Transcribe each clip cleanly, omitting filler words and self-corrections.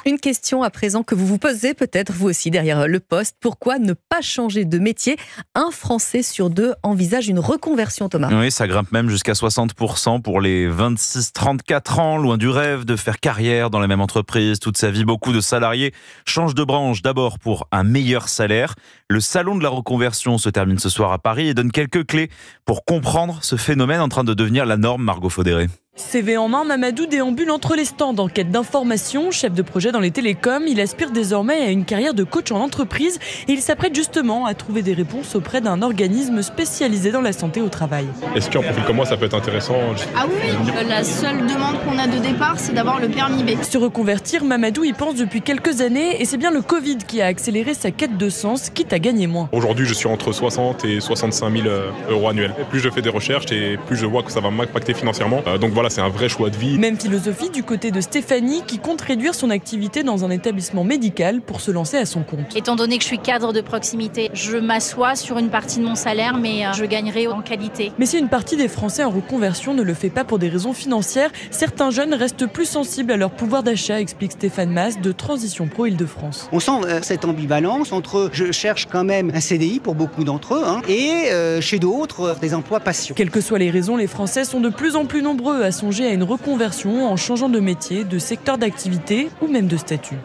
Une question à présent que vous vous posez peut-être vous aussi derrière le poste. Pourquoi ne pas changer de métier? Un Français sur deux envisage une reconversion, Thomas. Oui, ça grimpe même jusqu'à 60% pour les 26-34 ans, loin du rêve de faire carrière dans la même entreprise toute sa vie. Beaucoup de salariés changent de branche d'abord pour un meilleur salaire. Le salon de la reconversion se termine ce soir à Paris et donne quelques clés pour comprendre ce phénomène en train de devenir la norme, Margot Faudéré. CV en main, Mamadou déambule entre les stands en quête d'informations. Chef de projet dans les télécoms, il aspire désormais à une carrière de coach en entreprise et il s'apprête justement à trouver des réponses auprès d'un organisme spécialisé dans la santé au travail. Est-ce qu'un profil comme moi, ça peut être intéressant? Ah oui, la seule demande qu'on a de départ, c'est d'avoir le permis B. Se reconvertir, Mamadou y pense depuis quelques années et c'est bien le Covid qui a accéléré sa quête de sens, quitte à gagner moins. Aujourd'hui, je suis entre 60 et 65 000 euros annuels. Plus je fais des recherches et plus je vois que ça va m'impacter financièrement. Donc voilà, c'est un vrai choix de vie. Même philosophie du côté de Stéphanie qui compte réduire son activité dans un établissement médical pour se lancer à son compte. Étant donné que je suis cadre de proximité, je m'assois sur une partie de mon salaire mais je gagnerai en qualité. Mais si une partie des Français en reconversion ne le fait pas pour des raisons financières, certains jeunes restent plus sensibles à leur pouvoir d'achat, explique Stéphane Mas de Transition Pro Île-de-France. On sent cette ambivalence entre je cherche quand même un CDI pour beaucoup d'entre eux et chez d'autres des emplois passion. Quelles que soient les raisons, les Français sont de plus en plus nombreux à songer à une reconversion en changeant de métier, de secteur d'activité ou même de statut.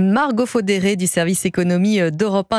Margot Faudéré du service économie d'Europe 1.